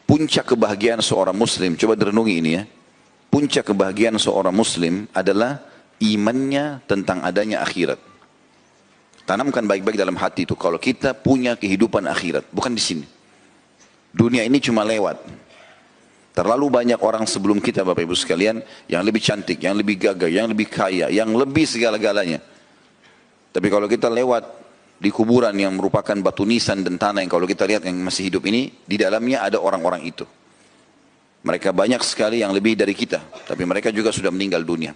Puncak kebahagiaan seorang muslim, coba direnungi ini ya. Puncak kebahagiaan seorang muslim adalah imannya tentang adanya akhirat. Tanamkan baik-baik dalam hati itu, kalau kita punya kehidupan akhirat, bukan di sini. Dunia ini cuma lewat. Terlalu banyak orang sebelum kita, Bapak Ibu sekalian, yang lebih cantik, yang lebih gagah, yang lebih kaya, yang lebih segala-galanya. Tapi kalau kita lewat di kuburan yang merupakan batu nisan dan tanah yang kalau kita lihat yang masih hidup ini, di dalamnya ada orang-orang itu. Mereka banyak sekali yang lebih dari kita, tapi mereka juga sudah meninggal dunia.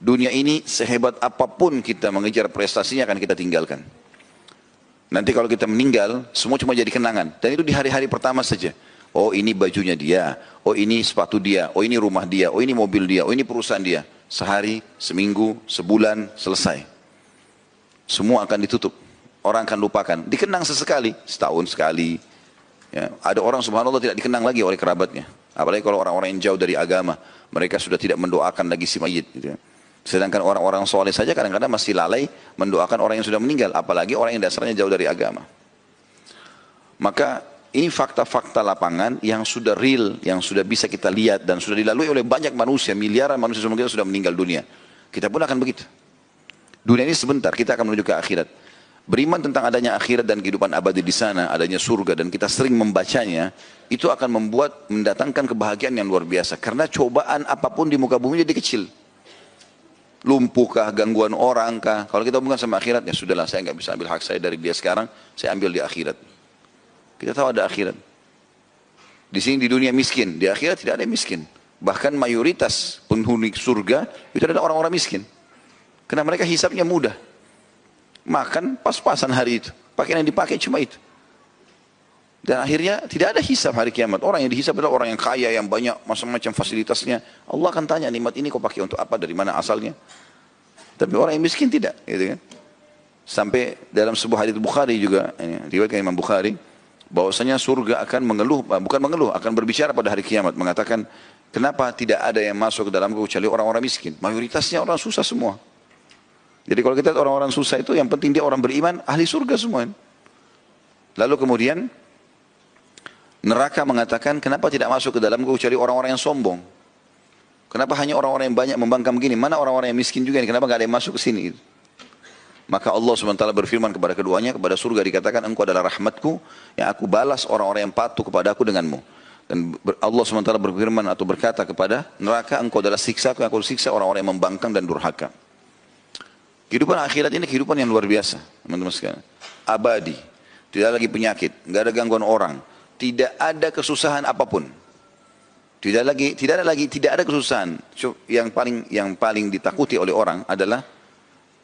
Dunia ini sehebat apapun kita mengejar prestasinya akan kita tinggalkan. Nanti kalau kita meninggal, semua cuma jadi kenangan. Dan itu di hari-hari pertama saja. Oh ini bajunya dia, oh ini sepatu dia, oh ini rumah dia, oh ini mobil dia, oh ini perusahaan dia. Sehari, seminggu, sebulan, selesai. Semua akan ditutup. Orang akan lupakan. Dikenang sesekali, setahun sekali. Ya, ada orang subhanallah tidak dikenang lagi oleh kerabatnya. Apalagi kalau orang-orang yang jauh dari agama. Mereka sudah tidak mendoakan lagi si mayit. Gitu ya. Sedangkan orang-orang soleh saja kadang-kadang masih lalai mendoakan orang yang sudah meninggal. Apalagi orang yang dasarnya jauh dari agama. Maka ini fakta-fakta lapangan yang sudah real, yang sudah bisa kita lihat dan sudah dilalui oleh banyak manusia, miliaran manusia semua kita sudah meninggal dunia. Kita pun akan begitu. Dunia ini sebentar, kita akan menuju ke akhirat. Beriman tentang adanya akhirat dan kehidupan abadi di sana, adanya surga dan kita sering membacanya, itu akan mendatangkan kebahagiaan yang luar biasa. Karena cobaan apapun di muka bumi jadi kecil. Lumpuhkah, gangguan orang kah? Kalau kita hubungkan sama akhirat, ya sudahlah, saya nggak bisa ambil hak saya dari dia sekarang, saya ambil di akhirat. Kita tahu ada akhirat. Di sini di dunia miskin, di akhirat tidak ada yang miskin. Bahkan mayoritas penghuni surga itu adalah orang-orang miskin. Karena mereka hisapnya mudah. Makan pas-pasan hari itu. Pakaian yang dipakai cuma itu. Dan akhirnya tidak ada hisap hari kiamat. Orang yang dihisap adalah orang yang kaya, yang banyak macam-macam fasilitasnya. Allah akan tanya, nikmat ini kau pakai untuk apa, dari mana asalnya. Tapi orang yang miskin tidak. Gitu kan? Sampai dalam sebuah hadits Bukhari juga, riwayat Imam Bukhari, bahwasanya surga akan mengeluh, bukan mengeluh, akan berbicara pada hari kiamat. Mengatakan, kenapa tidak ada yang masuk ke dalam kecuali orang-orang miskin. Mayoritasnya orang susah semua. Jadi kalau kita lihat orang-orang susah itu, yang penting dia orang beriman, ahli surga semua. Lalu kemudian, neraka mengatakan, kenapa tidak masuk ke dalam kecuali orang-orang yang sombong? Kenapa hanya orang-orang yang banyak membangkang begini? Mana orang-orang yang miskin juga ini? Kenapa tidak ada yang masuk ke sini? Maka Allah SWT berfirman kepada keduanya, kepada surga dikatakan, engkau adalah rahmatku, yang aku balas orang-orang yang patuh kepada aku denganmu. Dan Allah SWT berfirman atau berkata kepada neraka, engkau adalah siksaku, yang aku siksa orang-orang yang membangkang dan durhaka. Kehidupan akhirat ini kehidupan yang luar biasa, teman-teman sekalian. Abadi, tidak lagi penyakit, nggak ada gangguan orang, tidak ada kesusahan apapun. Tidak ada kesusahan. Yang paling ditakuti oleh orang adalah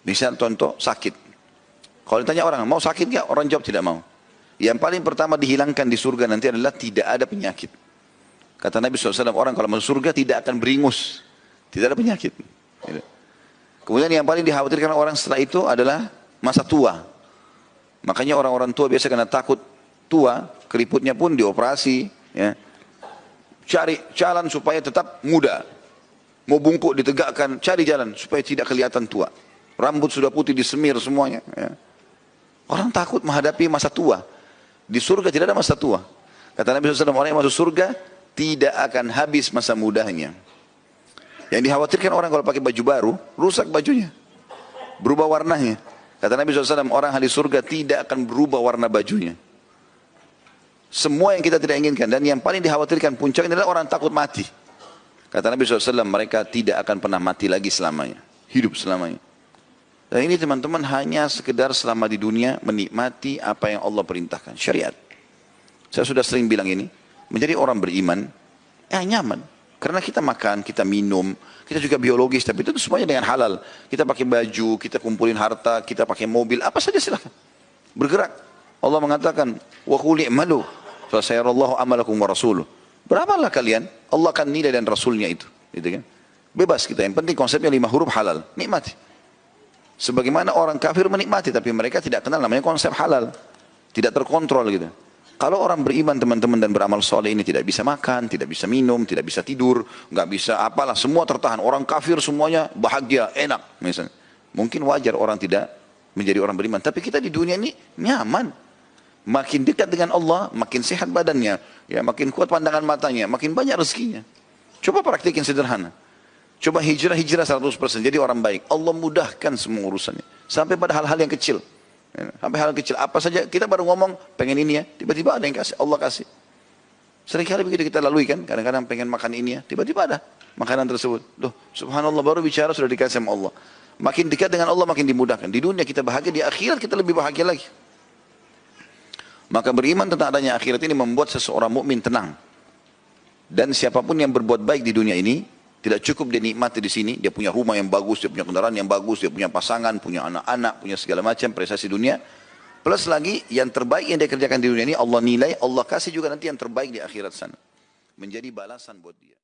misal contoh sakit. Kalau ditanya orang, mau sakit nggak? Orang jawab tidak mau. Yang paling pertama dihilangkan di surga nanti adalah tidak ada penyakit. Kata Nabi SAW, orang kalau masuk surga tidak akan beringus, tidak ada penyakit. Kemudian yang paling dikhawatirkan orang setelah itu adalah masa tua. Makanya orang-orang tua biasa karena takut tua, keriputnya pun dioperasi. Ya. Cari jalan supaya tetap muda. Mau bungkuk ditegakkan, cari jalan supaya tidak kelihatan tua. Rambut sudah putih disemir semuanya. Ya. Orang takut menghadapi masa tua. Di surga tidak ada masa tua. Kata Nabi SAW, orang yang masuk surga tidak akan habis masa mudanya. Yang dikhawatirkan orang kalau pakai baju baru, rusak bajunya. Berubah warnanya. Kata Nabi SAW, orang ahli surga tidak akan berubah warna bajunya. Semua yang kita tidak inginkan. Dan yang paling dikhawatirkan puncaknya adalah orang takut mati. Kata Nabi SAW, mereka tidak akan pernah mati lagi selamanya. Hidup selamanya. Dan ini teman-teman hanya sekedar selama di dunia menikmati apa yang Allah perintahkan. Syariat. Saya sudah sering bilang ini. Menjadi orang beriman, nyaman. Karena kita makan, kita minum, kita juga biologis, tapi itu semuanya dengan halal. Kita pakai baju, kita kumpulin harta, kita pakai mobil, apa saja silahkan. Bergerak. Allah mengatakan, wa qul i'malu fa sayarallahu amalakum wa rasuluh. Beramallah kalian, Allah akan nilai dan rasulnya itu. Gitu kan? Bebas kita, yang penting konsepnya 5 huruf halal, nikmati. Sebagaimana orang kafir menikmati, tapi mereka tidak kenal namanya konsep halal. Tidak terkontrol gitu. Kalau orang beriman teman-teman dan beramal soleh ini tidak bisa makan, tidak bisa minum, tidak bisa tidur, nggak bisa apalah, semua tertahan. Orang kafir semuanya bahagia, enak misalnya. Mungkin wajar orang tidak menjadi orang beriman. Tapi kita di dunia ini nyaman. Makin dekat dengan Allah, makin sehat badannya, ya makin kuat pandangan matanya, makin banyak rezekinya. Coba praktikin sederhana. Coba hijrah 100%, jadi orang baik. Allah mudahkan semua urusannya. Sampai pada hal-hal yang kecil. Sampai hal kecil, apa saja, kita baru ngomong, pengen ini ya, tiba-tiba ada yang kasih, Allah kasih. Seringkali begitu kita lalui kan, kadang-kadang pengen makan ini ya, tiba-tiba ada makanan tersebut. Loh, subhanallah, baru bicara sudah dikasih sama Allah. Makin dekat dengan Allah, makin dimudahkan. Di dunia kita bahagia, di akhirat kita lebih bahagia lagi. Maka beriman tentang adanya akhirat ini membuat seseorang mukmin tenang. Dan siapapun yang berbuat baik di dunia ini, tidak cukup dia nikmati di sini, dia punya rumah yang bagus, dia punya kendaraan yang bagus, dia punya pasangan, punya anak-anak, punya segala macam prestasi dunia. Plus lagi yang terbaik yang dia kerjakan di dunia ini Allah nilai, Allah kasih juga nanti yang terbaik di akhirat sana. Menjadi balasan buat dia.